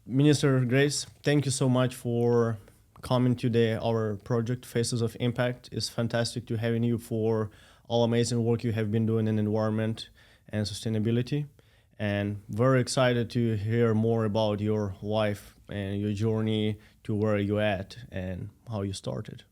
Minister Grace, thank you so much for coming today. Our project Faces of Impact is fantastic to having you for all amazing work you have been doing in environment and sustainability. And very excited to hear more about your life and your journey to where you at and how you started.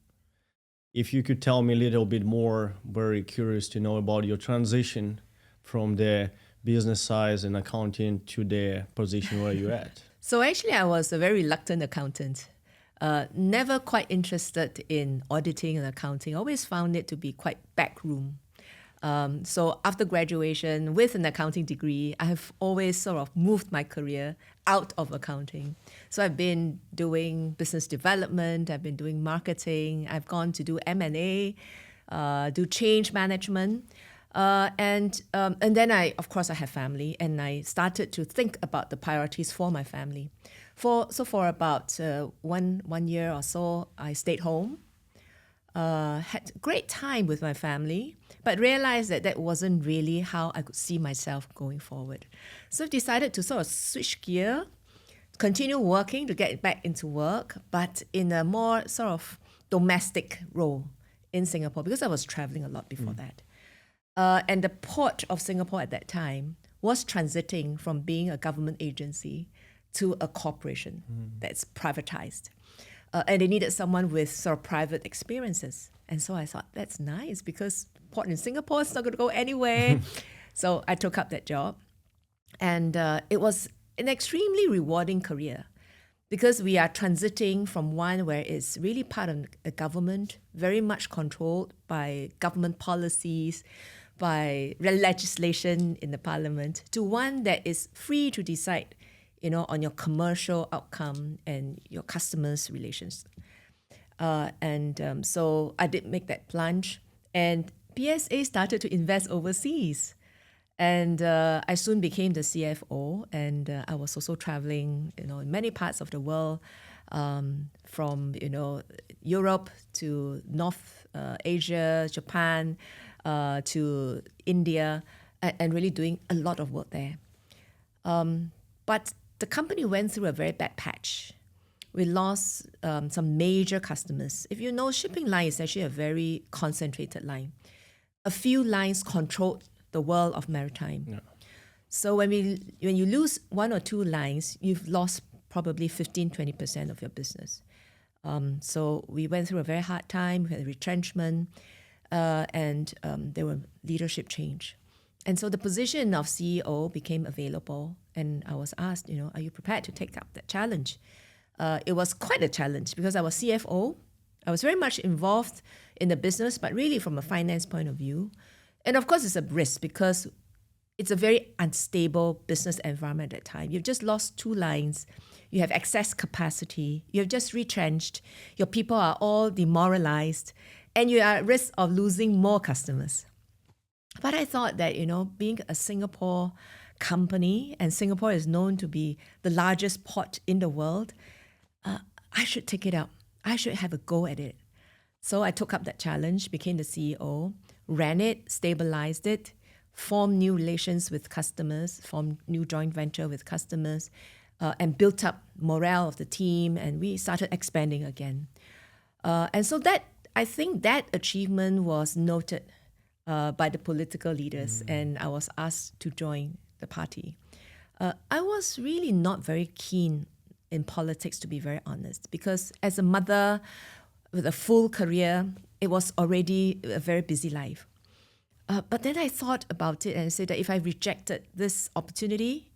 If you could tell me a little bit more, very curious to know about your transition from the business side and accounting to the position where you're at. So actually, I was a very reluctant accountant. Never quite interested in auditing and accounting. Always found it to be quite backroom. So after graduation with an accounting degree, I have always sort of moved my career out of accounting. So I've been doing business development, I've been doing marketing, I've gone to do M&A, do change management. And then I have family, and I started to think about the priorities for my family. For about 1 year or so, I stayed home, had a great time with my family, but realized that that wasn't really how I could see myself going forward. So I decided to sort of switch gear, continue working to get back into work, but in a more sort of domestic role in Singapore, because I was traveling a lot before that. And the port of Singapore at that time was transiting from being a government agency to a corporation that's privatized. And they needed someone with sort of private experiences. And so I thought, that's nice, because port in Singapore is not going to go anywhere. So I took up that job. And it was an extremely rewarding career, because we are transiting from one where it's really part of a government, very much controlled by government policies, by legislation in the parliament, to one that is free to decide, on your commercial outcome and your customers' relations. So I did make that plunge, and PSA started to invest overseas. And I soon became the CFO, and I was also traveling, in many parts of the world, from Europe to North Asia, Japan, to India, and really doing a lot of work there. But the company went through a very bad patch. We lost some major customers. If you know, shipping line is actually a very concentrated line. A few lines controlled the world of maritime. Yeah. So when you lose one or two lines, you've lost probably 15-20% of your business. So we went through a very hard time. We had retrenchment, and there were leadership change. And so the position of CEO became available, and I was asked, are you prepared to take up that challenge? It was quite a challenge, because I was CFO. I was very much involved in the business, but really from a finance point of view. And of course, it's a risk, because it's a very unstable business environment at that time. You've just lost two lines. You have excess capacity. You have just retrenched. Your people are all demoralized, and you are at risk of losing more customers. But I thought that, being a Singapore company, and Singapore is known to be the largest port in the world, I should take it up. I should have a go at it. So I took up that challenge, became the CEO, ran it, stabilized it, formed new relations with customers, formed new joint venture with customers, and built up morale of the team, and we started expanding again. And so I think that achievement was noted by the political leaders, and I was asked to join the party. I was really not very keen in politics, to be very honest, because as a mother with a full career, it was already a very busy life. But then I thought about it and said that if I rejected this opportunity,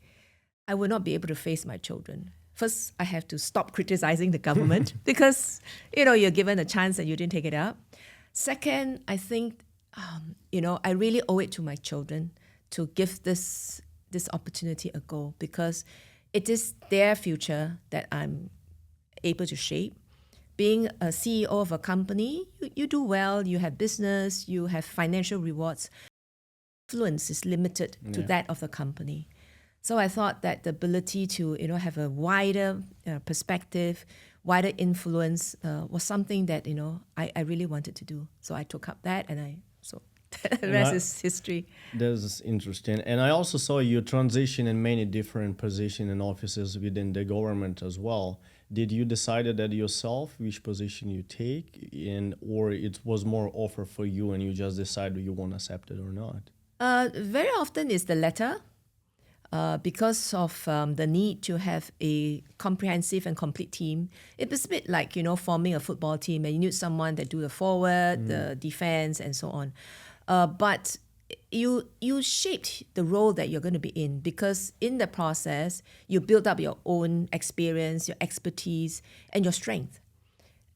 I would not be able to face my children. First, I have to stop criticizing the government because, you're given a chance and you didn't take it up. Second, I think, I really owe it to my children to give this opportunity a go, because it is their future that I'm able to shape. Being a CEO of a company, you do well, you have business, you have financial rewards. Influence is limited to that of the company. So I thought that the ability to have a wider perspective, wider influence was something that I really wanted to do. So I took up that, and The rest is history. That's interesting. And I also saw you transition in many different positions and offices within the government as well. Did you decide that yourself, which position you take in, or it was more offer for you and you just decided you want to accept it or not? Very often is the latter. Because of the need to have a comprehensive and complete team. It's a bit like, forming a football team, and you need someone that do the forward, the defense, and so on. But you shaped the role that you're going to be in, because in the process, you build up your own experience, your expertise, and your strength.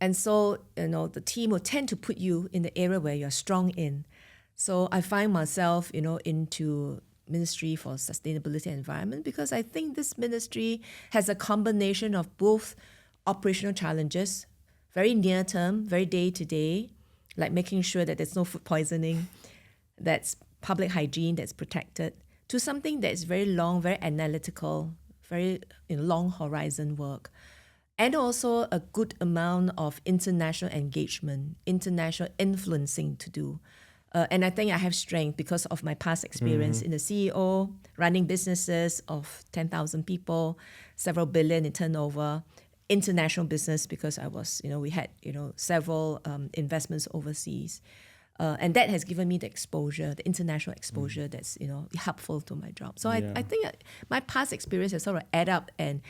And so, the team will tend to put you in the area where you're strong in. So I find myself, into Ministry for Sustainability and Environment, because I think this ministry has a combination of both operational challenges, very near term, very day to day, like making sure that there's no food poisoning, that's public hygiene that's protected, to something that is very long, very analytical, very long horizon work, and also a good amount of international engagement, international influencing to do. And I think I have strength because of my past experience in the CEO, running businesses of 10,000 people, several billion in turnover, international business because I was, we had, several investments overseas. And that has given me the exposure, the international exposure that's, helpful to my job. So I think my past experience has sort of add up and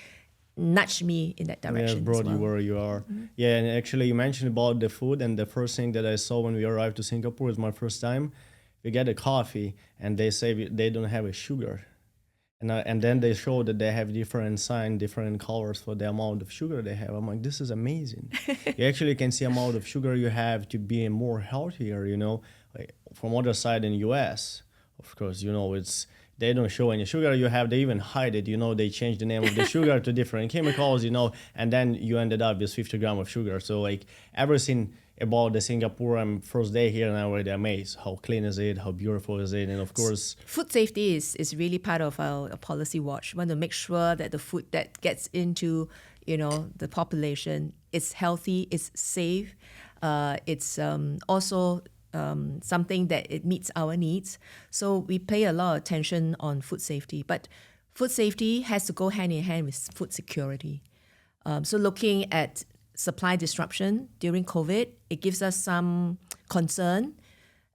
nudged me in that direction. Yeah, brought as well. you where you are. Yeah, and actually you mentioned about the food, and the first thing that I saw when we arrived to Singapore was my first time. We get a coffee and they say they don't have a sugar. And then they show that they have different sign, different colors for the amount of sugar they have. I'm like, this is amazing. You actually can see amount of sugar you have to be more healthier, Like from other side in US, of course, it's they don't show any sugar you have. They even hide it. They change the name of the sugar to different chemicals, and then you ended up with 50 grams of sugar. So like everything about the Singapore, I'm first day here and I'm already amazed. How clean is it? How beautiful is it? And of course, food safety is really part of our policy watch. We want to make sure that the food that gets into, the population is healthy, it's safe, it's also something that it meets our needs. So we pay a lot of attention on food safety, but food safety has to go hand in hand with food security. So looking at supply disruption during COVID, it gives us some concern.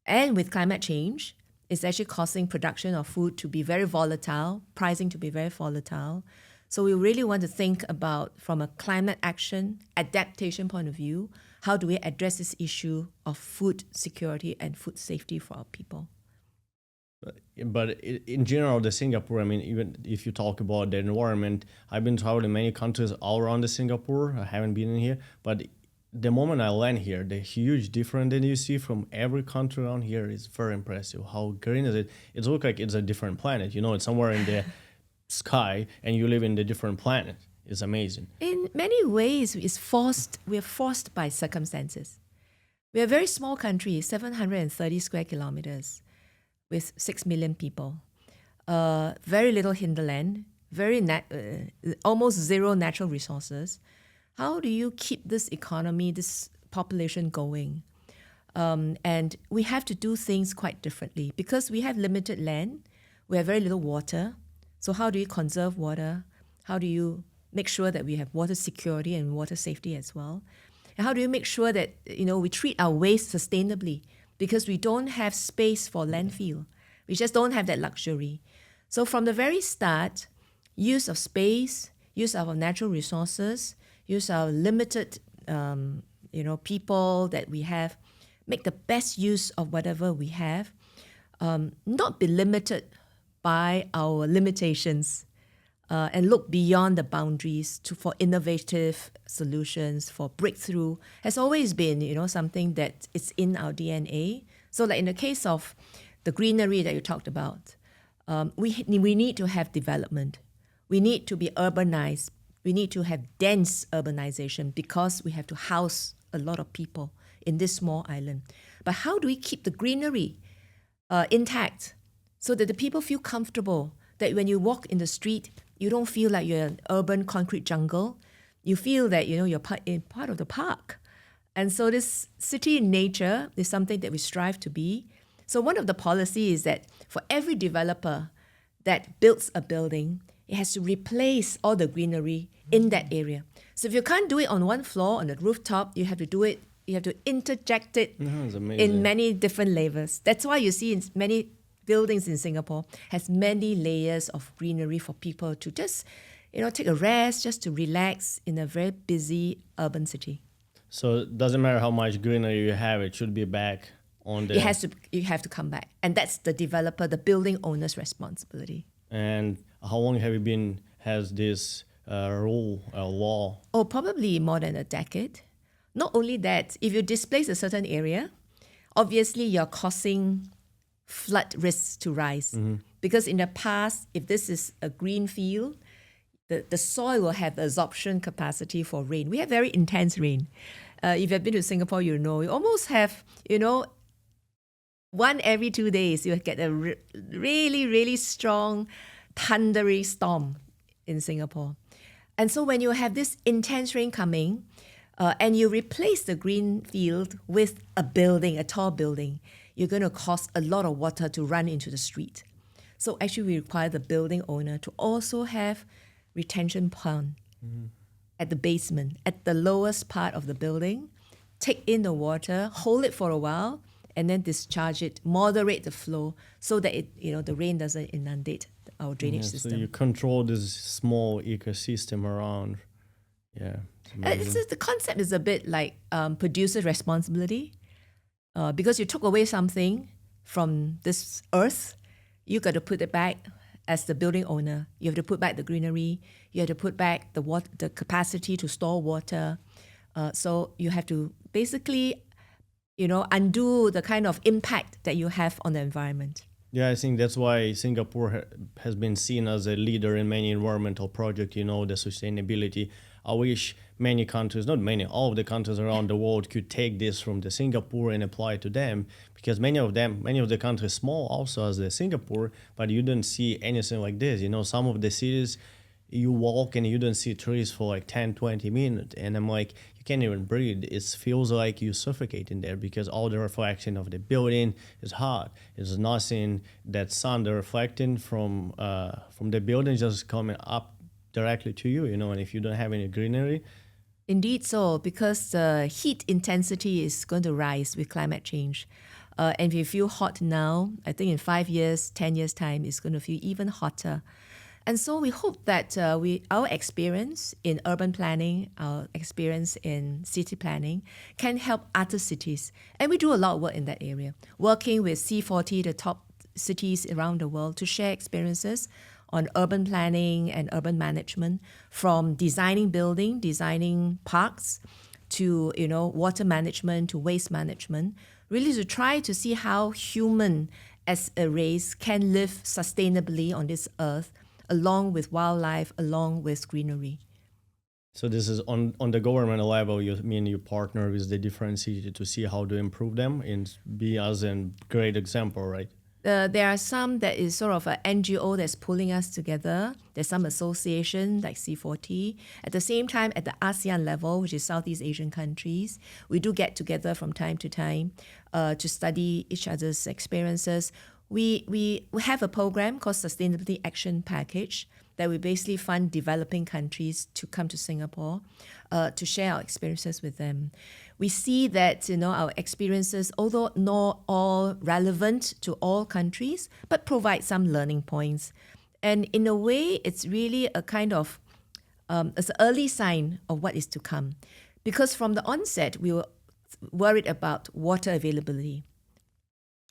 And with climate change, it's actually causing production of food to be very volatile, pricing to be very volatile. So we really want to think about, from a climate action, adaptation point of view, how do we address this issue of food security and food safety for our people? But in general, the Singapore, even if you talk about the environment, I've been traveling many countries all around the Singapore. I haven't been in here, but the moment I land here, the huge difference that you see from every country around here is very impressive. How green is it? It looks like it's a different planet. It's somewhere in the sky, and you live in the different planet. It's amazing. In many ways, we're forced by circumstances. We're a very small country, 730 square kilometers, with 6 million people. Very little hinterland, almost zero natural resources. How do you keep this economy, this population going? And we have to do things quite differently because we have limited land, we have very little water. So how do you conserve water? How do you make sure that we have water security and water safety as well? And how do you make sure that we treat our waste sustainably? Because we don't have space for landfill. We just don't have that luxury. So from the very start, use of space, use of our natural resources, use our limited people that we have, make the best use of whatever we have, not be limited by our limitations, and look beyond the boundaries for innovative solutions, for breakthrough, has always been, something that is in our DNA. So like in the case of the greenery that you talked about, we need to have development. We need to be urbanized. We need to have dense urbanization because we have to house a lot of people in this small island. But how do we keep the greenery intact so that the people feel comfortable, that when you walk in the street, you don't feel like you're an urban concrete jungle. You feel that, you're part of the park. And so this city in nature is something that we strive to be. So one of the policies is that for every developer that builds a building, it has to replace all the greenery in that area. So if you can't do it on one floor, on the rooftop, you have to interject it That's amazing. in many different layers. That's why you see in many buildings in Singapore has many layers of greenery for people to just, take a rest, just to relax in a very busy urban city. So it doesn't matter how much greenery you have, it should be back on the... You have to come back. And that's the developer, the building owner's responsibility. And how long have you has this law? Oh, probably more than a decade. Not only that, if you displace a certain area, obviously you're causing flood risks to rise. Because in the past, if this is a green field, the soil will have the absorption capacity for rain. We have very intense rain. If you've been to Singapore, you know, we almost have, one every 2 days, you get a really, really strong, thundery storm in Singapore. And so when you have this intense rain coming, and you replace the green field with a building, a tall building, you're going to cause a lot of water to run into the street. So actually, we require the building owner to also have retention pond at the basement, at the lowest part of the building, take in the water, hold it for a while, and then discharge it, moderate the flow so that the rain doesn't inundate our drainage system. So you control this small ecosystem around. Yeah. The concept is a bit like producer responsibility. Because you took away something from this earth, you got to put it back as the building owner. You have to put back the greenery. You have to put back the capacity to store water. So you have to basically, undo the kind of impact that you have on the environment. Yeah, I think that's why Singapore has been seen as a leader in many environmental projects, the sustainability. I wish many countries, not many, all of the countries around the world could take this from the Singapore and apply it to them, because many of the countries small also as the Singapore, but you don't see anything like this. Some of the cities you walk and you don't see trees for like 10, 20 minutes. And I'm like, you can't even breathe. It feels like you suffocate in there because all the reflection of the building is hot. It's nothing that sun they're reflecting from the building just coming up directly to you, and if you don't have any greenery. Indeed so, because the heat intensity is going to rise with climate change. And if you feel hot now, I think in 5 years, 10 years' time, it's going to feel even hotter. And so we hope that our experience in urban planning, our experience in city planning can help other cities. And we do a lot of work in that area, working with C40, the top cities around the world, to share experiences on urban planning and urban management, from designing building, designing parks, to water management, to waste management, really to try to see how human as a race can live sustainably on this earth, along with wildlife, along with greenery. So this is on the government level, you partner with the different cities to see how to improve them and be as a great example, right? There are some that is sort of an NGO that's pulling us together. There's some association like C40. At the same time, at the ASEAN level, which is Southeast Asian countries, we do get together from time to time to study each other's experiences. We have a program called Sustainability Action Package that we basically fund developing countries to come to Singapore to share our experiences with them. We see that our experiences, although not all relevant to all countries, but provide some learning points. And in a way, it's really a kind of it's an early sign of what is to come. Because from the onset, we were worried about water availability,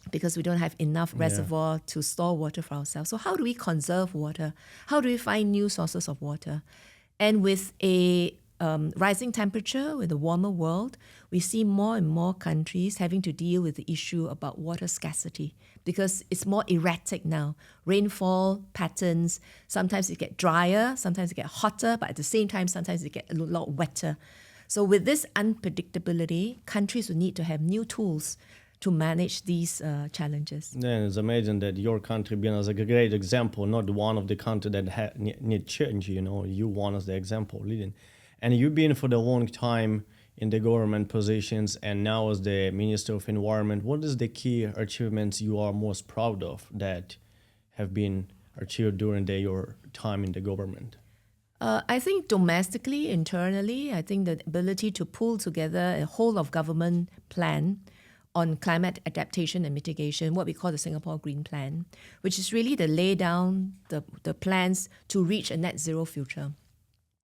because we don't have enough reservoir to store water for ourselves. So how do we conserve water? How do we find new sources of water? And with a rising temperature, with a warmer world, we see more and more countries having to deal with the issue about water scarcity, because it's more erratic now. Rainfall patterns, sometimes it get drier, sometimes it get hotter, but at the same time, sometimes it get a lot wetter. So with this unpredictability, countries will need to have new tools to manage these challenges. Yeah, it's amazing that your country being as a great example, not one of the countries that need change, you one as the example leading. And you've been for the long time in the government positions and now as the Minister of Environment, what is the key achievements you are most proud of that have been achieved during your time in the government? I think domestically, internally, I think the ability to pull together a whole of government plan on climate adaptation and mitigation, what we call the Singapore Green Plan, which is really to lay down the plans to reach a net zero future.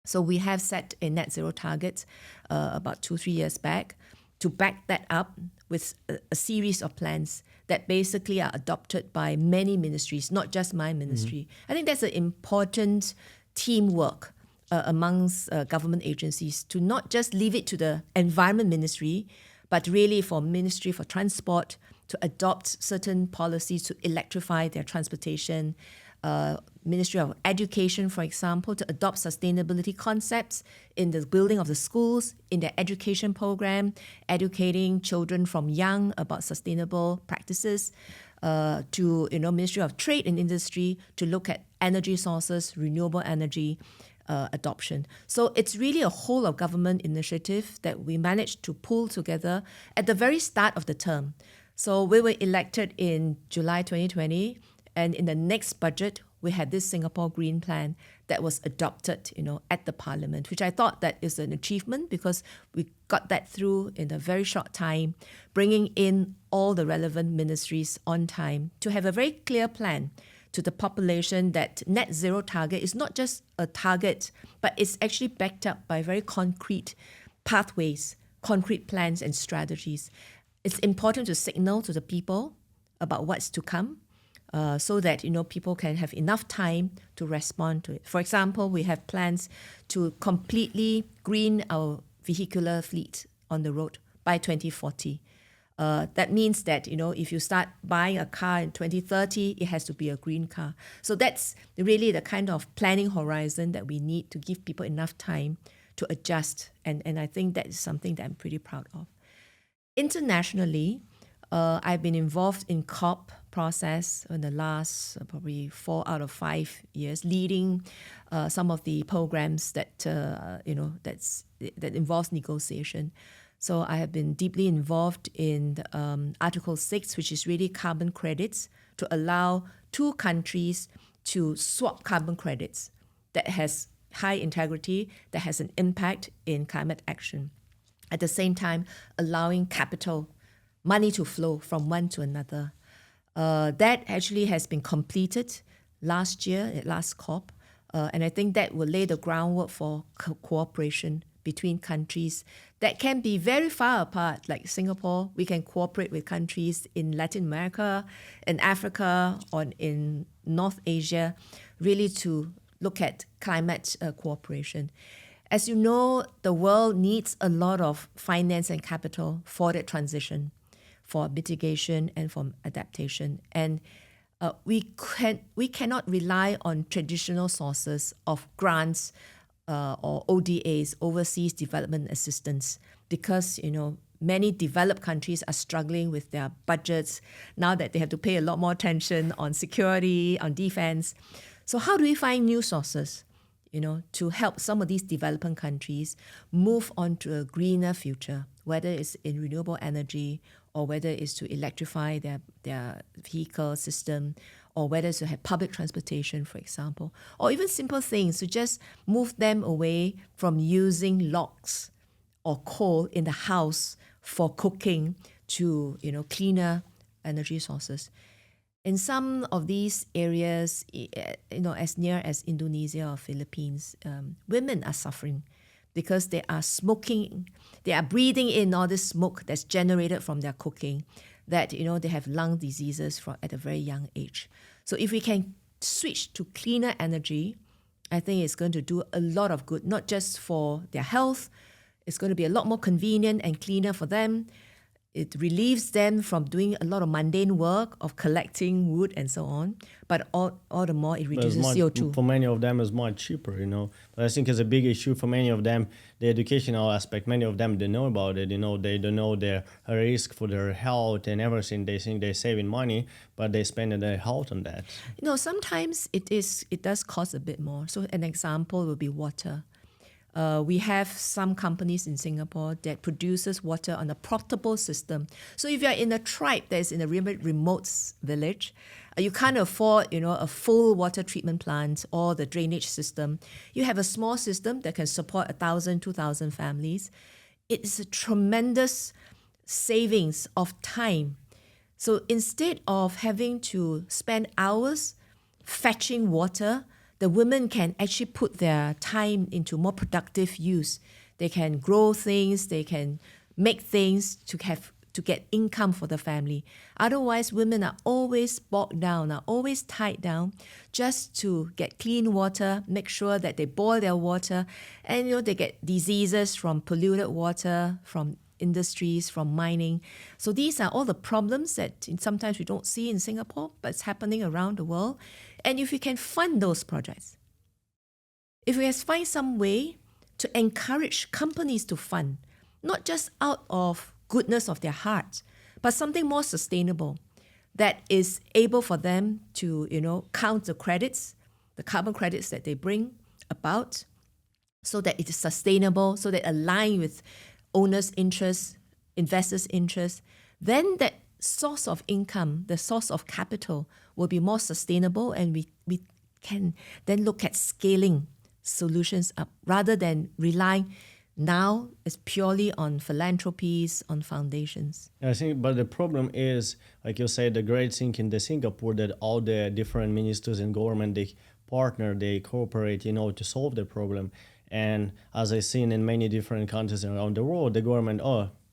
So we have set a net zero target about 2-3 years back to back that up with a series of plans that basically are adopted by many ministries, not just my ministry. I think that's an important teamwork amongst government agencies to not just leave it to the Environment Ministry, but really for Ministry for Transport to adopt certain policies to electrify their transportation, Ministry of Education, for example, to adopt sustainability concepts in the building of the schools, in their education program, educating children from young about sustainable practices, to Ministry of Trade and Industry to look at energy sources, renewable energy adoption. So it's really a whole of government initiative that we managed to pull together at the very start of the term. So we were elected in July 2020, and in the next budget, we had this Singapore Green Plan that was adopted, at the Parliament, which I thought that is an achievement because we got that through in a very short time, bringing in all the relevant ministries on time to have a very clear plan to the population that net zero target is not just a target, but it's actually backed up by very concrete pathways, concrete plans and strategies. It's important to signal to the people about what's to come, so that people can have enough time to respond to it. For example, we have plans to completely green our vehicular fleet on the road by 2040. That means that if you start buying a car in 2030, it has to be a green car. So that's really the kind of planning horizon that we need to give people enough time to adjust. And I think that is something that I'm pretty proud of. Internationally, I've been involved in COP process in the last probably 4 out of 5 years, leading some of the programs that that involves negotiation. So I have been deeply involved in Article 6, which is really carbon credits, to allow 2 countries to swap carbon credits that has high integrity, that has an impact in climate action. At the same time, allowing capital, money to flow from one to another. That actually has been completed last year at last COP, and I think that will lay the groundwork for cooperation between countries that can be very far apart. Like Singapore, we can cooperate with countries in Latin America, in Africa, or in North Asia, really to look at climate cooperation. As you know, the world needs a lot of finance and capital for that transition, for mitigation and for adaptation. And we cannot rely on traditional sources of grants or ODAs, overseas development assistance, because many developed countries are struggling with their budgets now that they have to pay a lot more attention on security, on defense. So how do we find new sources, to help some of these developing countries move on to a greener future, whether it's in renewable energy or whether it's to electrify their vehicle system, or whether it's to have public transportation, for example, or even simple things to just move them away from using logs or coal in the house for cooking to, cleaner energy sources. In some of these areas, as near as Indonesia or Philippines, women are suffering because they are smoking, they are breathing in all this smoke that's generated from their cooking, that they have lung diseases at a very young age. So if we can switch to cleaner energy, I think it's going to do a lot of good, not just for their health. It's going to be a lot more convenient and cleaner for them. It relieves them from doing a lot of mundane work of collecting wood and so on. But all the more it reduces CO2. For many of them, it's much cheaper, But I think it's a big issue for many of them, the educational aspect. Many of them don't know about it, They don't know their risk for their health and everything. They think they're saving money, but they spend their health on that. Sometimes it does cost a bit more. So an example would be water. We have some companies in Singapore that produces water on a portable system. So if you're in a tribe that is in a remote village, you can't afford, a full water treatment plant or the drainage system. You have a small system that can support 1,000, 2,000 families. It is a tremendous savings of time. So instead of having to spend hours fetching water, the women can actually put their time into more productive use. They can grow things, they can make things to get income for the family. Otherwise, women are always bogged down, are always tied down just to get clean water, make sure that they boil their water, and they get diseases from polluted water, from industries, from mining. So these are all the problems that sometimes we don't see in Singapore, but it's happening around the world. And if we can fund those projects, if we can find some way to encourage companies to fund, not just out of goodness of their hearts, but something more sustainable that is able for them to, count the credits, the carbon credits that they bring about, so that it is sustainable, so that align with owners' interests, investors' interests, then that source of income, the source of capital will be more sustainable, and we can then look at scaling solutions up rather than relying now is purely on philanthropies, on foundations. I think, but the problem is, like you said, the great thing in the Singapore that all the different ministers and government, they partner, they cooperate, to solve the problem. And as I've seen in many different countries around the world, the government,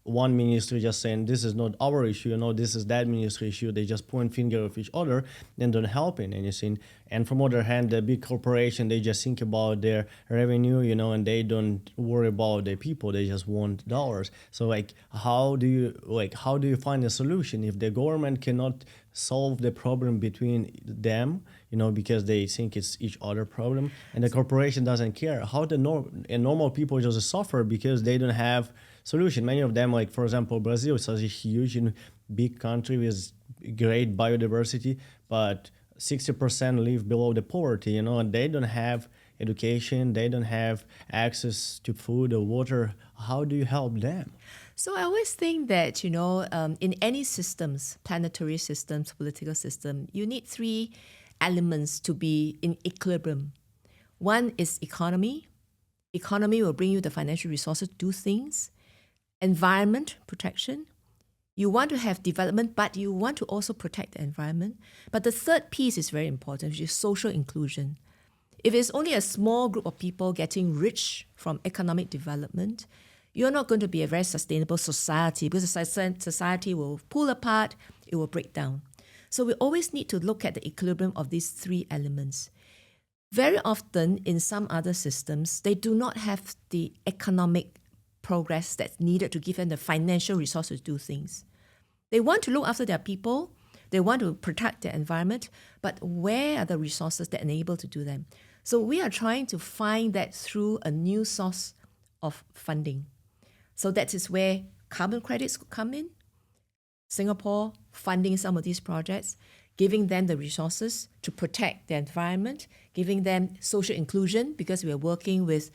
one ministry just saying this is not our issue, this is that ministry issue. They just point finger of each other and don't help in anything. And from other hand, the big corporation, they just think about their revenue, and they don't worry about the people. They just want dollars. So how do you find a solution if the government cannot solve the problem between them, because they think it's each other problem, and the corporation doesn't care? How the normal people just suffer because they don't have solution. Many of them, like for example, Brazil is such a huge and big country with great biodiversity, but 60% live below the poverty, and they don't have education, they don't have access to food or water. How do you help them? So I always think that, in any systems, planetary systems, political system, you need three elements to be in equilibrium. One is economy. Economy will bring you the financial resources to do things. Environment protection. You want to have development, but you want to also protect the environment. But the third piece is very important, which is social inclusion. If it's only a small group of people getting rich from economic development, you're not going to be a very sustainable society, because the society will pull apart, it will break down. So we always need to look at the equilibrium of these three elements. Very often in some other systems, they do not have the economic progress that's needed to give them the financial resources to do things. They want to look after their people, they want to protect their environment, but where are the resources that enable to do them? So we are trying to find that through a new source of funding. So that is where carbon credits could come in. Singapore funding some of these projects, giving them the resources to protect the environment, giving them social inclusion, because we are working with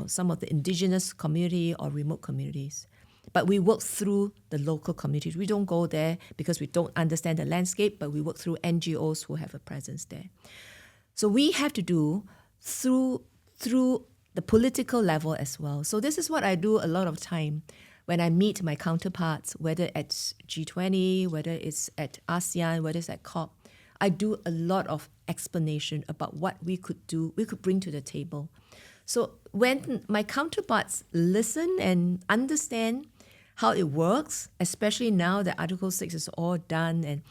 some of the indigenous community or remote communities. But we work through the local communities. We don't go there because we don't understand the landscape, but we work through NGOs who have a presence there. So we have to do through the political level as well. So this is what I do a lot of time when I meet my counterparts, whether at G20, whether it's at ASEAN, whether it's at COP. I do a lot of explanation about what we could do, we could bring to the table. So when my counterparts listen and understand how it works, especially now that Article 6 is all done, and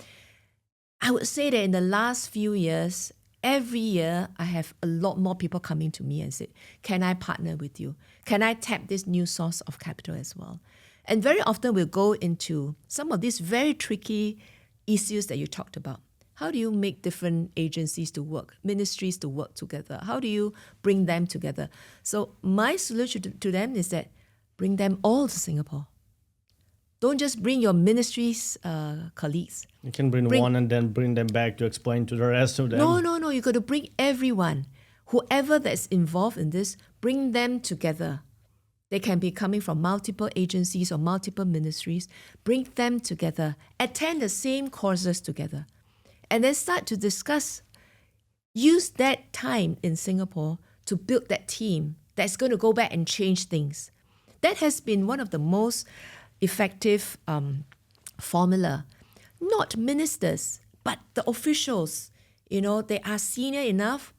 I would say that in the last few years, every year I have a lot more people coming to me and say, can I partner with you? Can I tap this new source of capital as well? And very often we'll go into some of these very tricky issues that you talked about. How do you make different agencies to work, ministries to work together? How do you bring them together? So my solution to them is that bring them all to Singapore. Don't just bring your ministry's colleagues. You can bring one and then bring them back to explain to the rest of them. No. You got to bring everyone. whoever that's involved in this, bring them together. They can be coming from multiple agencies or multiple ministries. Bring them together, attend the same courses together, and then start to discuss. Use that time in Singapore to build that team that's going to go back and change things. That has been one of the most effective formula. Not ministers, but the officials. They are senior enough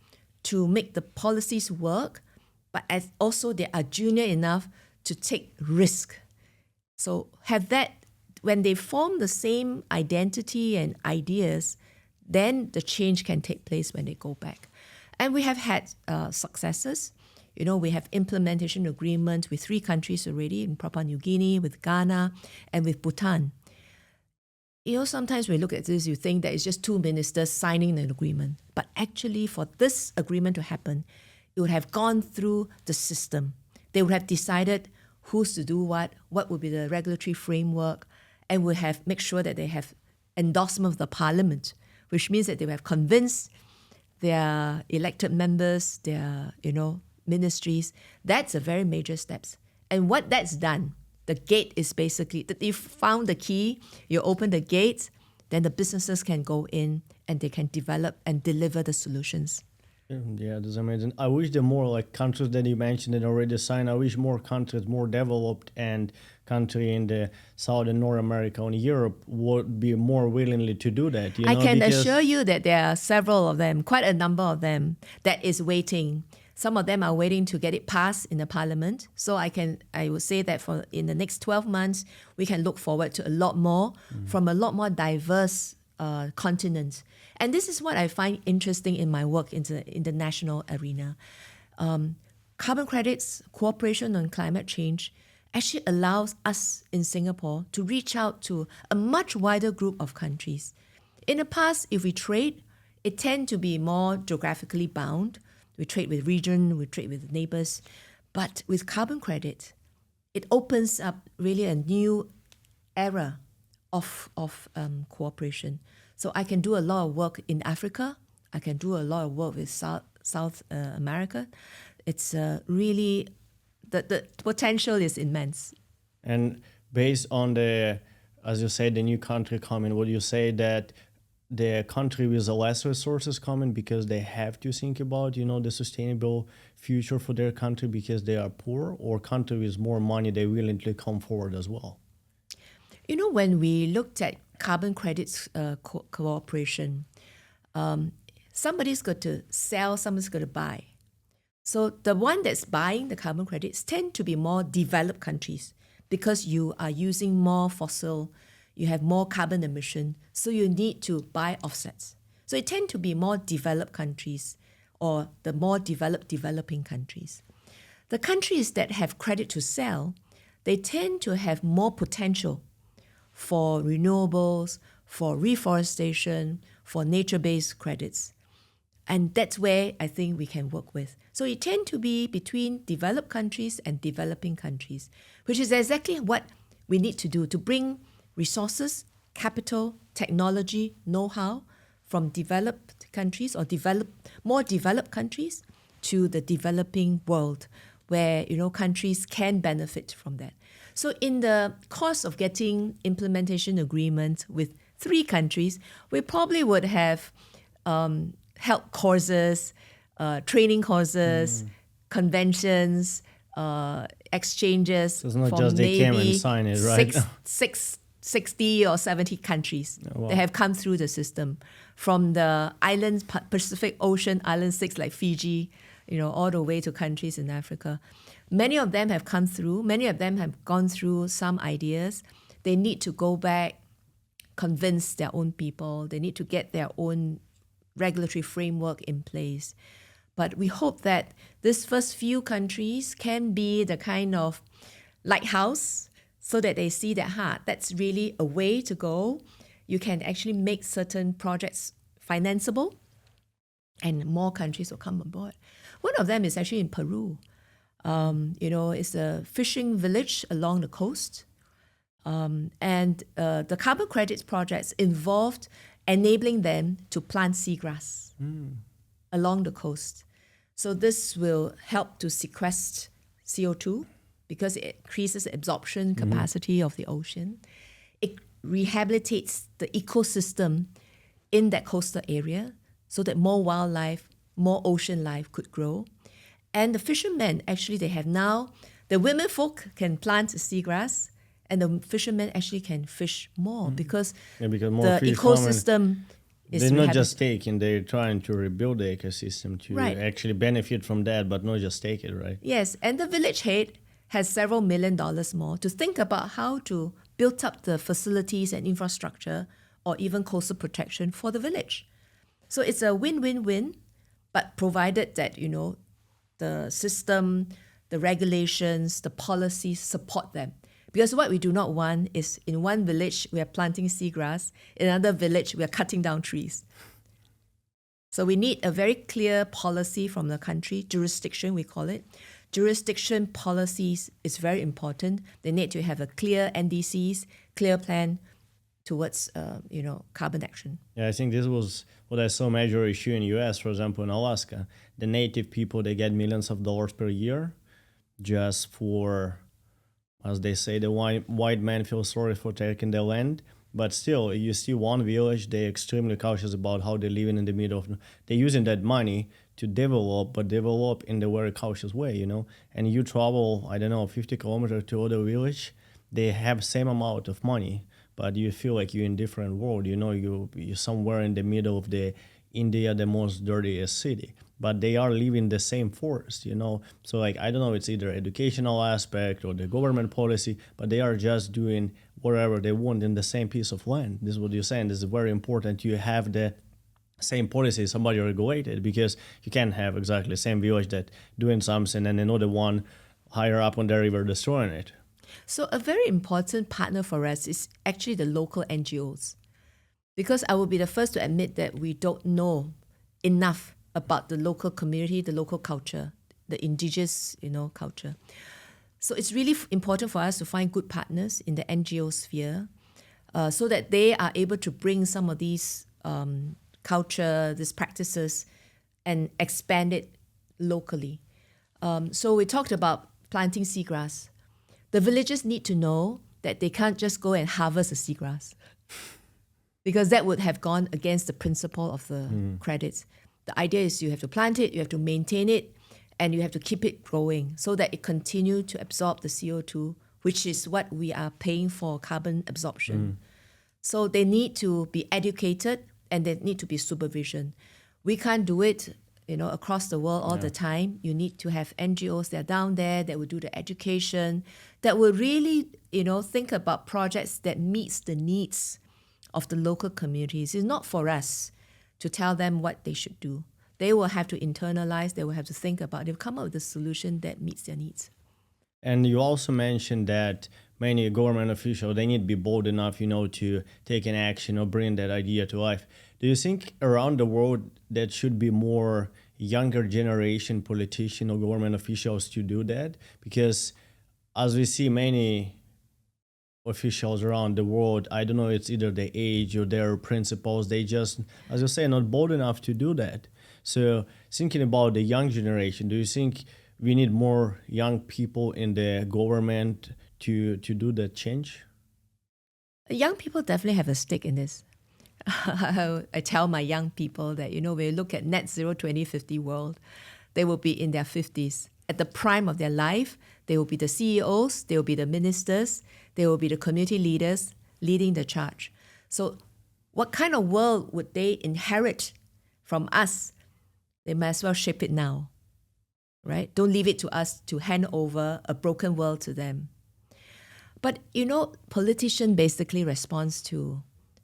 to make the policies work, but also they are junior enough to take risk. So have that, when they form the same identity and ideas, then the change can take place when they go back. And we have had successes. We have implementation agreements with 3 countries already, in Papua New Guinea, with Ghana, and with Bhutan. Sometimes when you look at this, you think that it's just 2 ministers signing an agreement. But actually, for this agreement to happen, it would have gone through the system. They would have decided who's to do what would be the regulatory framework, and would have make sure that they have endorsement of the parliament, which means that they would have convinced their elected members, their ministries. That's a very major steps. And what that's done, the gate is basically that you found the key, you open the gate, then the businesses can go in and they can develop and deliver the solutions. Yeah, that's amazing. I wish the more like countries that you mentioned that already signed, I wish more countries, more developed and country in the South and North America and Europe would be more willingly to do that. I can assure you that there are several of them, quite a number of them, that is waiting. Some of them are waiting to get it passed in the parliament. So I would say that in the next 12 months, we can look forward to a lot more from a lot more diverse continents. And this is what I find interesting in my work in the international arena. Carbon credits, cooperation on climate change actually allows us in Singapore to reach out to a much wider group of countries. In the past, if we trade, it tends to be more geographically bound. We trade with region, we trade with neighbors. But with carbon credit, it opens up really a new era of cooperation. So I can do a lot of work in Africa. I can do a lot of work with South America. It's really, the potential is immense. And based on as you said, the new country coming, would you say that the country with the less resources coming because they have to think about, the sustainable future for their country because they are poor, or country with more money, they willingly come forward as well? When we looked at carbon credits cooperation, somebody's got to sell, somebody's got to buy. So the one that's buying the carbon credits tend to be more developed countries because you are using more fossil, you have more carbon emission, so you need to buy offsets. So it tend to be more developed countries or the more developing countries. The countries that have credit to sell, they tend to have more potential for renewables, for reforestation, for nature-based credits. And that's where I think we can work with. So it tend to be between developed countries and developing countries, which is exactly what we need to do to bring resources, capital, technology, know-how from developed countries or more developed countries to the developing world where countries can benefit from that. So in the course of getting implementation agreements with 3 countries, we probably would have held courses, training courses, conventions, exchanges. So it's not just they came and signed it, right? 60 or 70 countries that have come through the system, from the islands, Pacific Ocean island 6 like Fiji, all the way to countries in Africa. Many of them have come through. Many of them have gone through some ideas. They need to go back, convince their own people. They need to get their own regulatory framework in place. But we hope that this first few countries can be the kind of lighthouse so that they see that, that's really a way to go. You can actually make certain projects financeable and more countries will come on board. One of them is actually in Peru. It's a fishing village along the coast. And the carbon credits projects involved enabling them to plant seagrass along the coast. So this will help to sequester CO2 because it increases the absorption capacity of the ocean. It rehabilitates the ecosystem in that coastal area so that more wildlife, more ocean life could grow. And the fishermen, actually, they have now, the women folk can plant seagrass and the fishermen actually can fish more because more the fish come and ecosystem is they're not just rehabilitated. taking, they're trying to rebuild the ecosystem to Right. actually benefit from that, but not just take it, right? Yes, and the village head has several $1 million more to think about how to build up the facilities and infrastructure or even coastal protection for the village. So it's a win-win-win, but provided that, the system, the regulations, the policies support them. Because what we do not want is in one village we are planting seagrass, in another village we are cutting down trees. So we need a very clear policy from the country, jurisdiction we call it. Jurisdiction policies is very important. They need to have a clear NDCs, clear plan towards carbon action. Yeah, I think this was what I saw major issue in US, for example, in Alaska. The native people, they get millions of dollars per year just for, as they say, the white man feels sorry for taking their land. But still, you see one village, they're extremely cautious about how they're living in the middle of, they're using that money to develop, but develop in the very cautious way, And you travel, 50 kilometers to other village, they have same amount of money, but you feel like you're in different world, you're somewhere in the middle of the India, the most dirtiest city. But they are living the same forest, So it's either educational aspect or the government policy, but they are just doing whatever they want in the same piece of land. This is what you're saying. This is very important. You have the same policy, somebody regulated, because you can't have exactly the same village that doing something and another one higher up on the river destroying it. So a very important partner for us is actually the local NGOs. Because I will be the first to admit that we don't know enough about the local community, the local culture, the indigenous, culture. So it's really important for us to find good partners in the NGO sphere so that they are able to bring some of these culture, these practices, and expand it locally. So we talked about planting seagrass. The villagers need to know that they can't just go and harvest the seagrass because that would have gone against the principle of the credits. The idea is you have to plant it, you have to maintain it, and you have to keep it growing so that it continue to absorb the CO2, which is what we are paying for, carbon absorption. So they need to be educated and there need to be supervision. We can't do it, across the world all the time. You need to have NGOs that are down there that will do the education, that will really, think about projects that meets the needs of the local communities. It's not for us to tell them what they should do. They will have to internalize, they will have to think about, they'll come up with a solution that meets their needs. And you also mentioned that many government officials, they need to be bold enough, to take an action or bring that idea to life. Do you think around the world that should be more younger generation politicians or government officials to do that? Because as we see many officials around the world, I don't know, it's either the age or their principles, they just, as you say, not bold enough to do that. So thinking about the young generation, do you think we need more young people in the government to do that change? Young people definitely have a stake in this. I tell my young people that, when you look at net zero 2050 world, they will be in their 50s. At the prime of their life, they will be the CEOs, they will be the ministers, they will be the community leaders leading the charge. So what kind of world would they inherit from us? They might as well shape it now, right? Don't leave it to us to hand over a broken world to them. But, politician basically responds to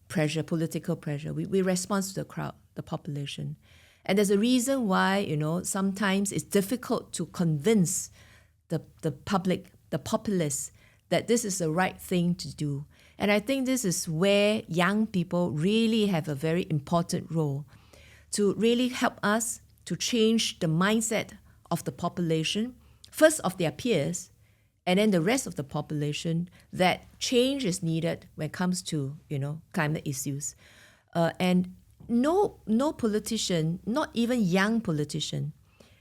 pressure, political pressure. We respond to the crowd, the population. And there's a reason why, sometimes it's difficult to convince the public, the populace, that this is the right thing to do. And I think this is where young people really have a very important role to really help us to change the mindset of the population, first of their peers, and then the rest of the population, that change is needed when it comes to, climate issues. And no politician, not even young politician,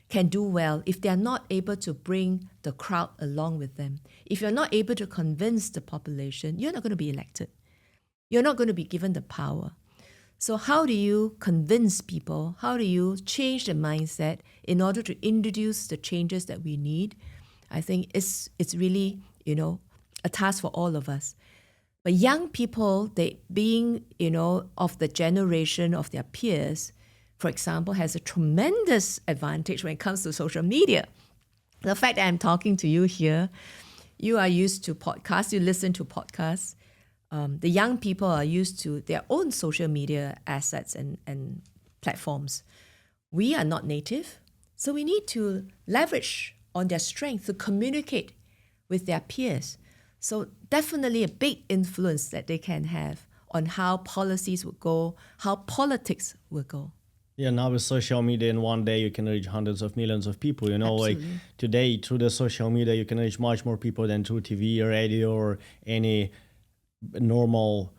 can do well if they are not able to bring the crowd along with them. If you're not able to convince the population, you're not going to be elected. You're not going to be given the power. So how do you convince people? How do you change the mindset in order to introduce the changes that we need? I think it's really, a task for all of us. But young people, they being, of the generation of their peers, for example, has a tremendous advantage when it comes to social media. The fact that I'm talking to you here, you are used to podcasts, you listen to podcasts. The young people are used to their own social media assets and platforms. We are not native, so we need to leverage on their strength to communicate with their peers. So definitely a big influence that they can have on how policies will go, how politics will go. Yeah, now with social media, in one day you can reach hundreds of millions of people. Like Absolutely. today through the social media, you can reach much more people than through TV or radio or any normal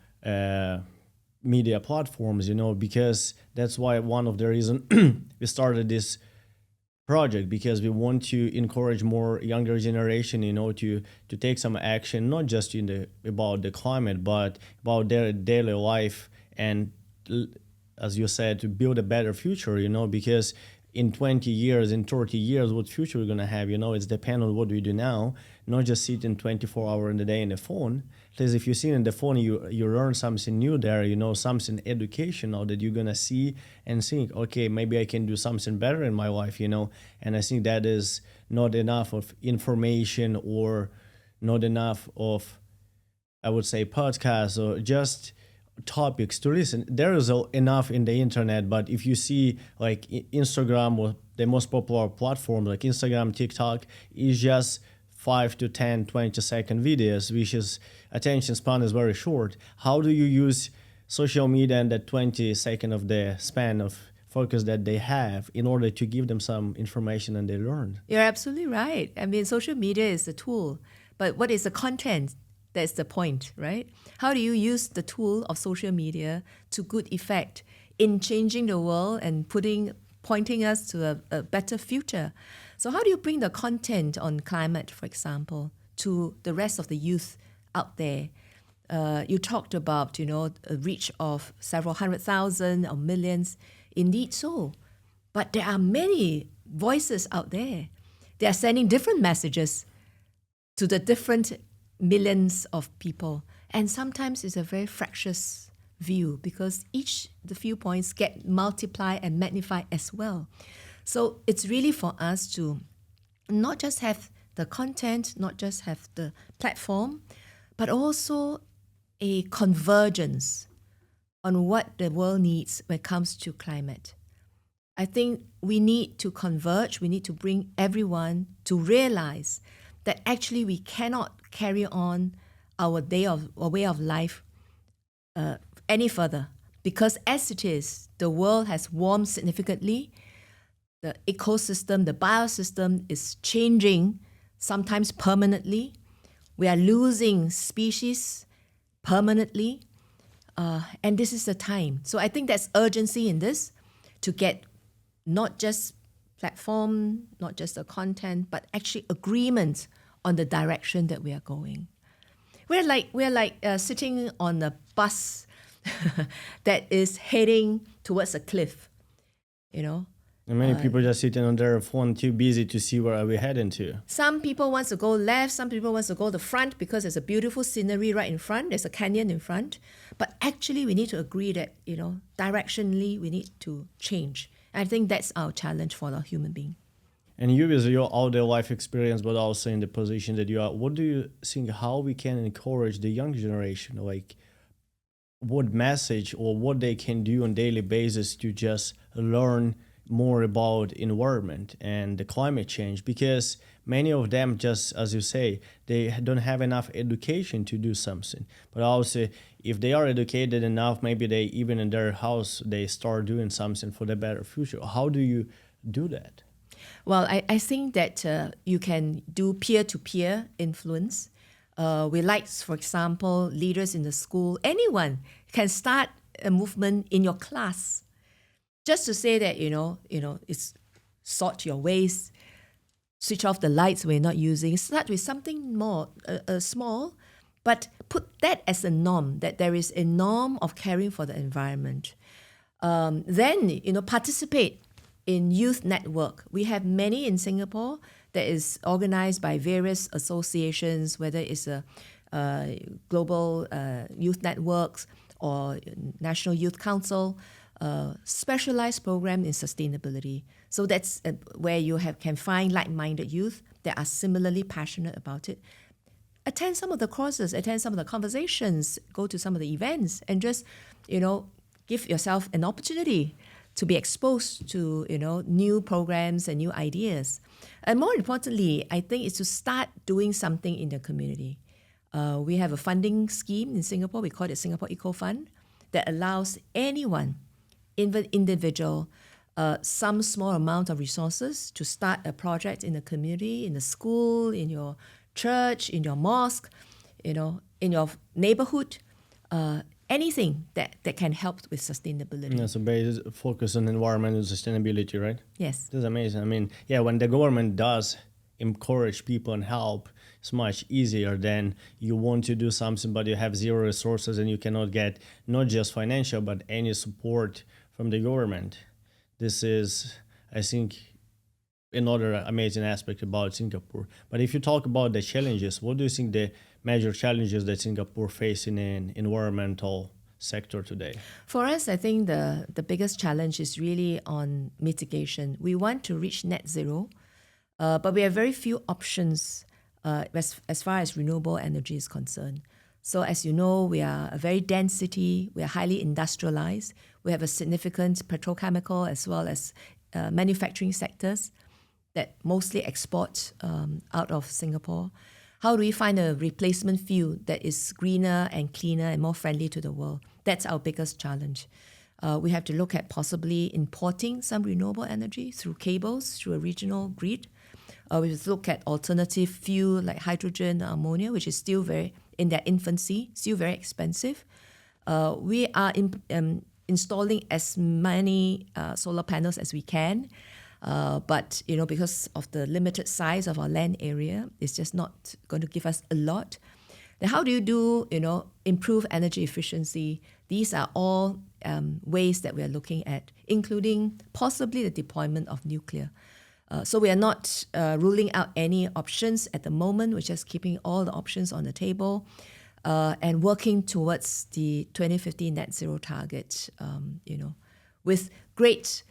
media platforms. Because that's why one of the reasons we started this project, because we want to encourage more younger generation, to take some action, not just about the climate, but about their daily life, and as you said, to build a better future, because in 20 years, in 30 years, what future we're going to have, it's depend on what we do now, not just sitting 24 hours in the day in the phone. Because if you see in the phone, you learn something new there, something educational that you're going to see and think, okay, maybe I can do something better in my life, and I think that is not enough of information, or not enough of, I would say, podcasts or just topics to listen. There is enough in the internet, but if you see like Instagram, or the most popular platform like Instagram, TikTok, is just 5 to 10, 20-second videos, which is attention span is very short. How do you use social media and that 20-second of the span of focus that they have in order to give them some information and they learn? You're absolutely right. I mean, social media is a tool, but what is the content? That's the point, right? How do you use the tool of social media to good effect in changing the world and pointing us to a better future? So how do you bring the content on climate, for example, to the rest of the youth out there? You talked about, a reach of several 100,000 or millions. Indeed so. But there are many voices out there. They are sending different messages to the different millions of people. And sometimes it's a very fractious view, because the viewpoints get multiplied and magnified as well. So it's really for us to not just have the content, not just have the platform, but also a convergence on what the world needs when it comes to climate. I think we need to converge, we need to bring everyone to realize that actually we cannot carry on our way of life any further, because as it is, the world has warmed significantly. The ecosystem, the biosystem is changing, sometimes permanently. We are losing species permanently, and this is the time. So I think there's urgency in this to get not just platform, not just the content, but actually agreement on the direction that we are going. We're like sitting on a bus that is heading towards a cliff, And many people just sitting on their phone, too busy to see where are we heading to. Some people want to go left, some people want to go the front because there's a beautiful scenery right in front, there's a canyon in front. But actually we need to agree that, directionally we need to change. And I think that's our challenge for the human being. And you, with your all day life experience, but also in the position that you are, what do you think, how we can encourage the young generation? Like, what message or what they can do on daily basis to just learn more about environment and the climate change? Because many of them, just as you say, they don't have enough education to do something. But also, if they are educated enough, maybe they, even in their house, they start doing something for the better future. How do you do that? Well, I think that you can do peer-to-peer influence. We like, for example, leaders in the school. Anyone can start a movement in your class. Just to say that, it's sort your waste, switch off the lights when you're not using. Start with something more small, but put that as a norm, that there is a norm of caring for the environment. Then, participate in youth network. We have many in Singapore that is organized by various associations, whether it's a global youth networks or National Youth Council, specialized program in sustainability. So that's where you can find like-minded youth that are similarly passionate about it. Attend some of the courses, attend some of the conversations, go to some of the events, and just, give yourself an opportunity to be exposed to, new programs and new ideas. And more importantly, I think it's to start doing something in the community. We have a funding scheme in Singapore, we call it Singapore Eco Fund, that allows anyone, individual, some small amount of resources to start a project in the community, in the school, in your church, in your mosque, in your neighborhood, anything that can help with sustainability. Yeah, so basically focus on environment and sustainability, right? Yes. That's amazing. I mean, yeah, when the government does encourage people and help, it's much easier than you want to do something but you have zero resources and you cannot get not just financial but any support from the government. This is, I think, another amazing aspect about Singapore. But if you talk about the challenges, what do you think the major challenges that Singapore facing in environmental sector today? For us, I think the biggest challenge is really on mitigation. We want to reach net zero, but we have very few options as far as renewable energy is concerned. So as you know, we are a very dense city, we are highly industrialized, we have a significant petrochemical as well as manufacturing sectors that mostly export out of Singapore. How do we find a replacement fuel that is greener and cleaner and more friendly to the world? That's our biggest challenge. We have to look at possibly importing some renewable energy through cables, through a regional grid. We have to look at alternative fuel like hydrogen, ammonia, which is still very in their infancy, still very expensive. We are installing as many solar panels as we can. But because of the limited size of our land area, it's just not going to give us a lot. Then how do you do, improve energy efficiency? These are all ways that we are looking at, including possibly the deployment of nuclear. So we are not ruling out any options at the moment. We're just keeping all the options on the table and working towards the 2050 net zero target, with great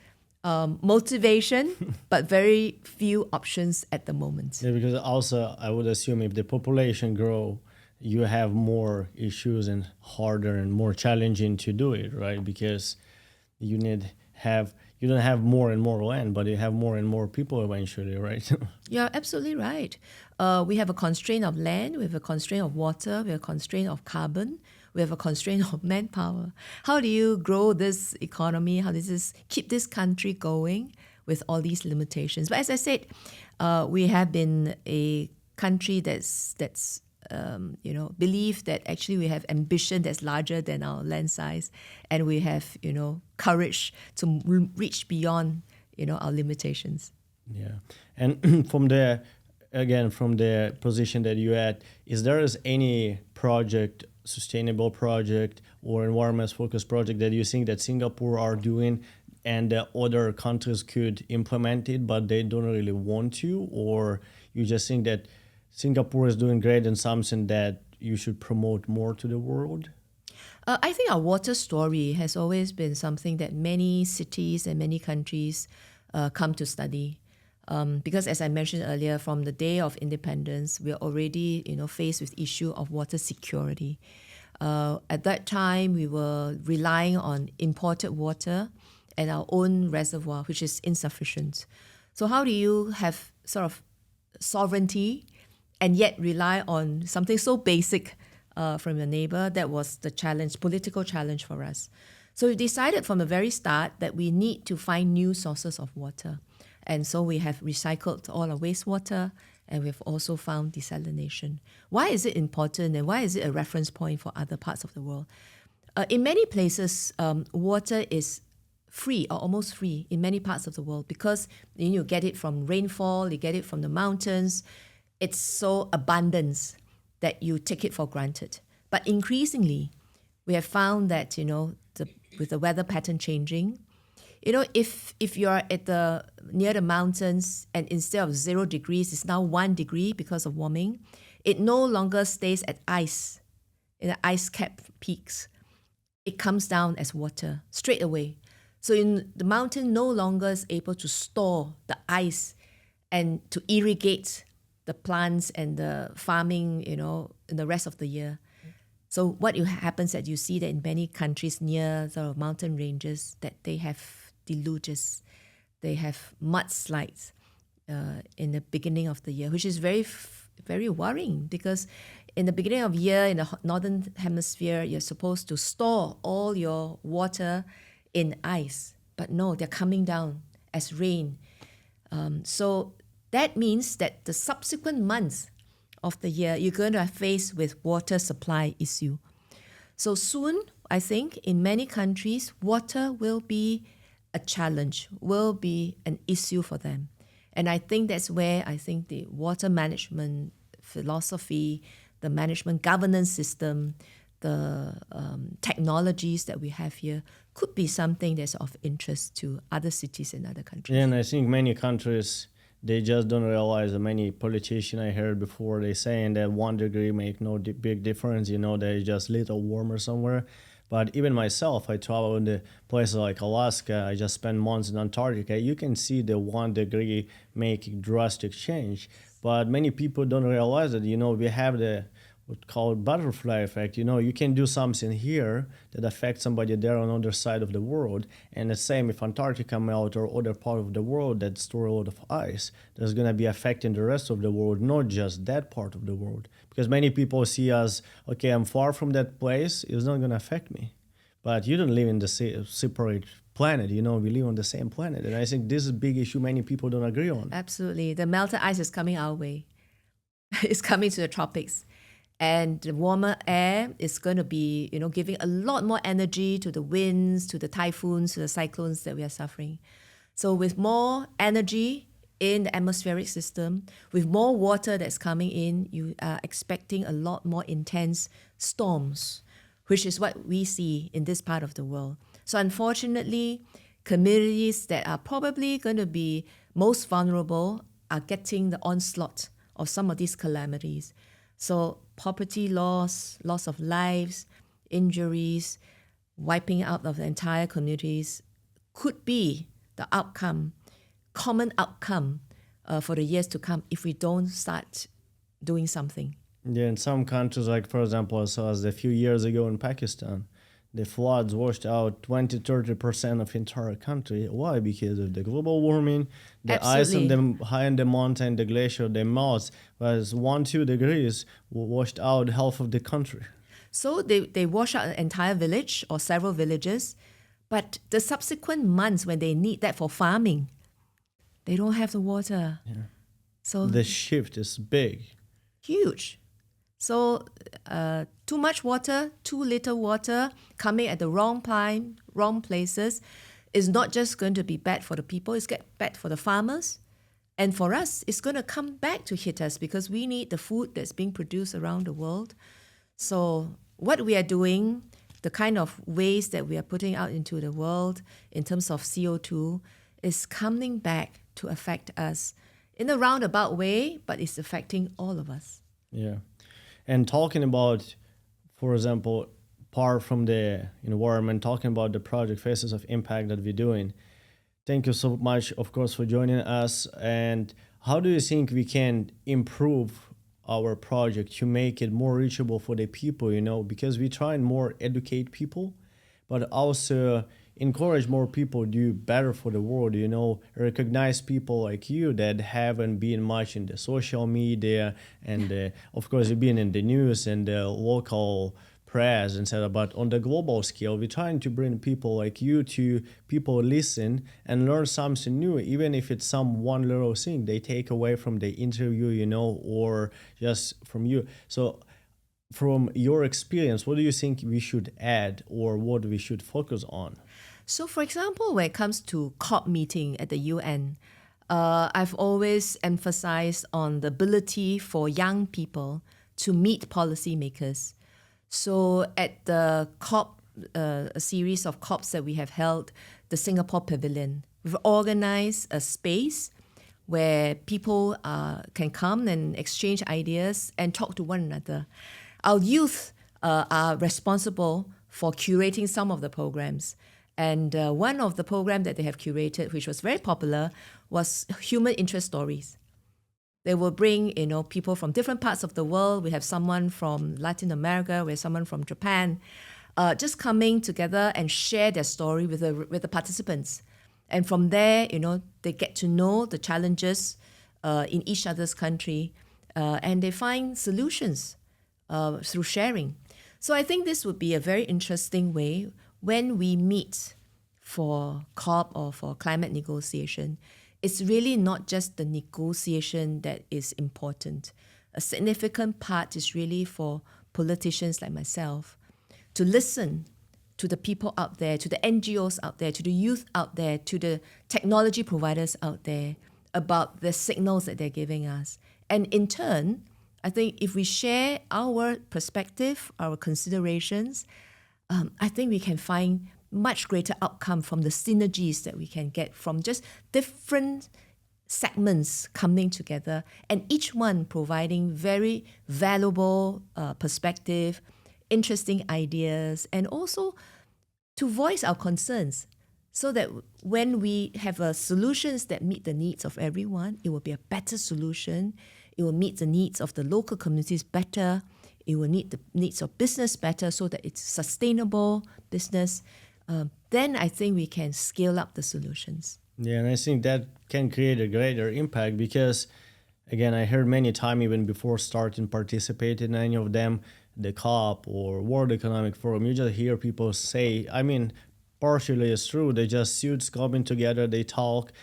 motivation, but very few options at the moment. Yeah, because also I would assume if the population grow, you have more issues and harder and more challenging to do it, right? Because you don't have more and more land, but you have more and more people eventually, right? You're absolutely right. We have a constraint of land, we have a constraint of water, we have a constraint of carbon, we have a constraint of manpower. How do you grow this economy? How does this keep this country going with all these limitations? But as I said, we have been a country that's believe that actually we have ambition that's larger than our land size, and we have courage to reach beyond our limitations. Yeah, and from the position that you had, is there any project, sustainable project or environment focused project that you think that Singapore are doing and other countries could implement it but they don't really want to, or you just think that Singapore is doing great and something that you should promote more to the world? I think our water story has always been something that many cities and many countries come to study. Because as I mentioned earlier, from the day of independence, we are already faced with issue of water security. At that time, we were relying on imported water and our own reservoir, which is insufficient. So how do you have sort of sovereignty and yet rely on something so basic from your neighbor? That was the challenge, political challenge for us. So we decided from the very start that we need to find new sources of water. And so we have recycled all our wastewater, and we've also found desalination. Why is it important, and why is it a reference point for other parts of the world? In many places, water is free or almost free in many parts of the world because you get it from rainfall, you get it from the mountains. It's so abundant that you take it for granted. But increasingly, we have found that, with the weather pattern changing, if you're at near the mountains and instead of 0 degrees, it's now 1 degree because of warming, it no longer stays at ice, in the ice cap peaks. It comes down as water straight away. So the mountain no longer is able to store the ice and to irrigate the plants and the farming, in the rest of the year. So what happens that you see that in many countries near the mountain ranges that they have deluges, they have mudslides in the beginning of the year, which is very, very worrying because in the beginning of year in the northern hemisphere, you're supposed to store all your water in ice, but no, they're coming down as rain. So that means that the subsequent months of the year, you're going to face with water supply issue. So soon, I think, in many countries, water will be a challenge, will be an issue for them. And I think that's where I think the water management philosophy, the management governance system, the technologies that we have here could be something that's of interest to other cities and other countries. Yeah, and I think many countries, they just don't realize that many politicians I heard before, they saying that 1 degree make no big difference, they're just a little warmer somewhere. But even myself, I travel in the places like Alaska, I just spend months in Antarctica, you can see the 1 degree making drastic change. But many people don't realize that, we have the what's called butterfly effect. You can do something here that affects somebody there on the other side of the world. And the same if Antarctica melt or other part of the world that store a lot of ice, there's going to be affecting the rest of the world, not just that part of the world. Because many people see us, okay, I'm far from that place, it's not going to affect me. But you don't live in the separate planet, we live on the same planet. And I think this is a big issue many people don't agree on. Absolutely. The melted ice is coming our way. It's coming to the tropics. And the warmer air is going to be, giving a lot more energy to the winds, to the typhoons, to the cyclones that we are suffering. So with more energy in the atmospheric system, with more water that's coming in, you are expecting a lot more intense storms, which is what we see in this part of the world. So unfortunately, communities that are probably going to be most vulnerable are getting the onslaught of some of these calamities. So property loss, loss of lives, injuries, wiping out of the entire communities could be the outcome, common outcome for the years to come if we don't start doing something. Yeah, in some countries, like for example, I saw a few years ago in Pakistan, the floods washed out 20-30% of entire country. Why? Because of the global warming, the Absolutely. ice on the high in the mountain, the glacier, the melts was 1-2 degrees washed out half of the country. So they wash out an entire village or several villages, but the subsequent months when they need that for farming, they don't have the water. Yeah. So The shift is big. huge. So too much water, too little water coming at the wrong time, wrong places is not just going to be bad for the people, it's bad for the farmers. And for us, it's going to come back to hit us because we need the food that's being produced around the world. So what we are doing, the kind of waste that we are putting out into the world in terms of CO2 is coming back to affect us in a roundabout way, but it's affecting all of us. Yeah. And talking about, for example, apart from the environment, talking about the project Faces of Impact that we're doing, thank you so much, of course, for joining us. And how do you think we can improve our project to make it more reachable for the people, because we try and more educate people, but also encourage more people to do better for the world, recognize people like you that haven't been much in the social media and of course you've been in the news and the local press, etc. But on the global scale, we're trying to bring people like you to people listen and learn something new, even if it's some one little thing they take away from the interview, or just from you. So from your experience, what do you think we should add or what we should focus on? So, for example, when it comes to COP meeting at the UN, I've always emphasized on the ability for young people to meet policymakers. So, at the COP, a series of COPs that we have held, the Singapore Pavilion, we've organized a space where people can come and exchange ideas and talk to one another. Our youth are responsible for curating some of the programs. And one of the programs that they have curated, which was very popular, was human interest stories. They will bring, people from different parts of the world. We have someone from Latin America, we have someone from Japan, just coming together and share their story with the participants. And from there, they get to know the challenges in each other's country, and they find solutions through sharing. So I think this would be a very interesting way when we meet for COP or for climate negotiation. It's really not just the negotiation that is important. A significant part is really for politicians like myself to listen to the people out there, to the NGOs out there, to the youth out there, to the technology providers out there about the signals that they're giving us. And in turn, I think if we share our perspective, our considerations, I think we can find much greater outcome from the synergies that we can get from just different segments coming together and each one providing very valuable perspective, interesting ideas, and also to voice our concerns so that when we have solutions that meet the needs of everyone, it will be a better solution. It will meet the needs of the local communities better. It will meet the needs of business better so that it's sustainable business. Then I think we can scale up the solutions. Yeah, and I think that can create a greater impact because, again, I heard many times even before starting participate in any of them, the COP or World Economic Forum, you just hear people say, partially it's true, they just suits coming together, they talk,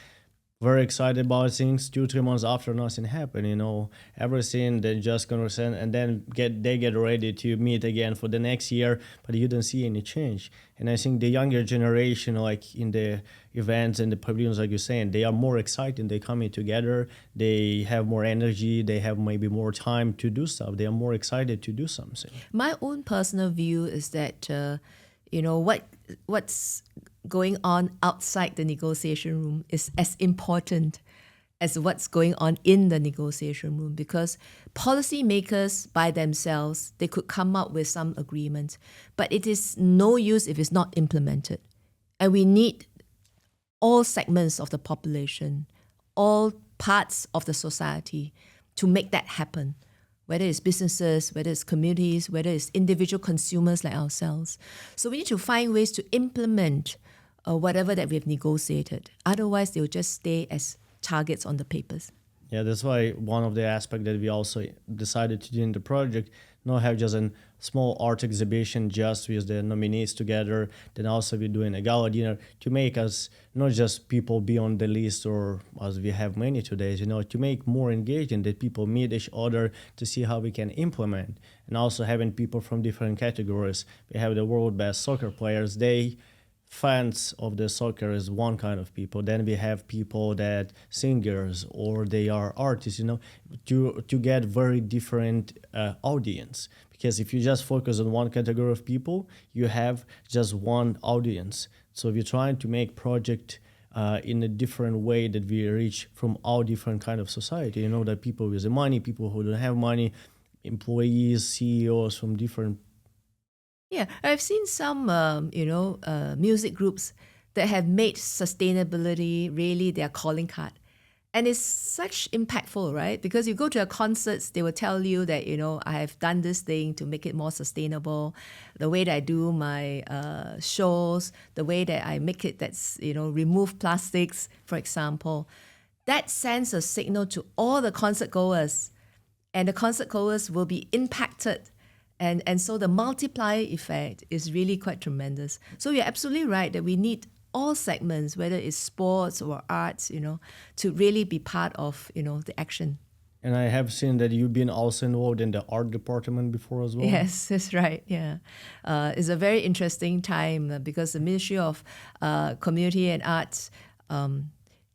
very excited about things. 2-3 months after, nothing happened. Everything they're just gonna send, and then they get ready to meet again for the next year, but you don't see any change. And I think the younger generation, like in the events and the pavilions, like you're saying, they are more excited. They coming together. They have more energy. They have maybe more time to do stuff. They are more excited to do something. My own personal view is that what's going on outside the negotiation room is as important as what's going on in the negotiation room, because policymakers by themselves, they could come up with some agreement, but it is no use if it's not implemented. And we need all segments of the population, all parts of the society to make that happen, whether it's businesses, whether it's communities, whether it's individual consumers like ourselves. So we need to find ways to implement whatever that we've negotiated. Otherwise, they'll just stay as targets on the papers. Yeah, that's why one of the aspects that we also decided to do in the project, not have just a small art exhibition just with the nominees together, then also we're doing a gala dinner to make us not just people be on the list or as we have many today, to make more engaging, that people meet each other to see how we can implement. And also having people from different categories. We have the world best soccer players, fans of the soccer is one kind of people. Then we have people that singers or they are artists, to get very different audience. Because if you just focus on one category of people, you have just one audience. So we're trying to make project in a different way that we reach from all different kind of society. That people with the money, people who don't have money, employees, CEOs from different. Yeah, I've seen some, music groups that have made sustainability really their calling card. And it's such impactful, right? Because you go to a concerts, they will tell you that, I have done this thing to make it more sustainable. The way that I do my shows, the way that I make it that's, remove plastics, for example. That sends a signal to all the concert goers. And the concert goers will be impacted. And so the multiplier effect is really quite tremendous. So you're absolutely right that we need all segments, whether it's sports or arts, to really be part of, the action. And I have seen that you've been also involved in the art department before as well. Yes, that's right. Yeah, it's a very interesting time because the Ministry of Community and Arts,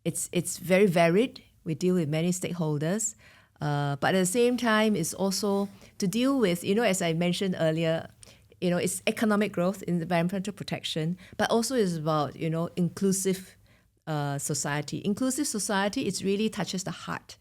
it's very varied. We deal with many stakeholders, but at the same time, it's also to deal with, as I mentioned earlier, it's economic growth, environmental protection, but also it's about inclusive society. Inclusive society, it really touches the heart.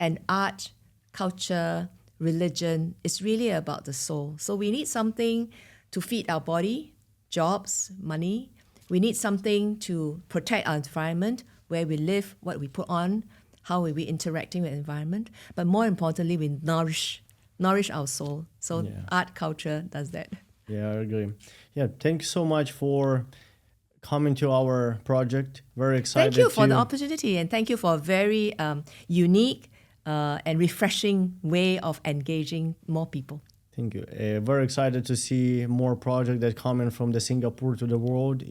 And art, culture, religion is really about the soul. So we need something to feed our body, jobs, money. We need something to protect our environment, where we live, what we put on, how are we interacting with the environment. But more importantly, we nourish our soul. So art, culture does that. Yeah, I agree. Yeah, thank you so much for coming to our project. Very excited. Thank you for the opportunity, and thank you for a very unique and refreshing way of engaging more people. Thank you. Very excited to see more projects that coming from the Singapore to the world.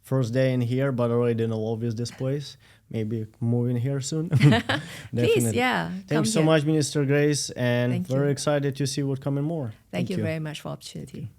First day in here, but already know obvious this place. Maybe moving here soon. Please, yeah. Thanks so much, Minister Grace, and Thank very you. excited to see what coming more. Thank you very much for the opportunity.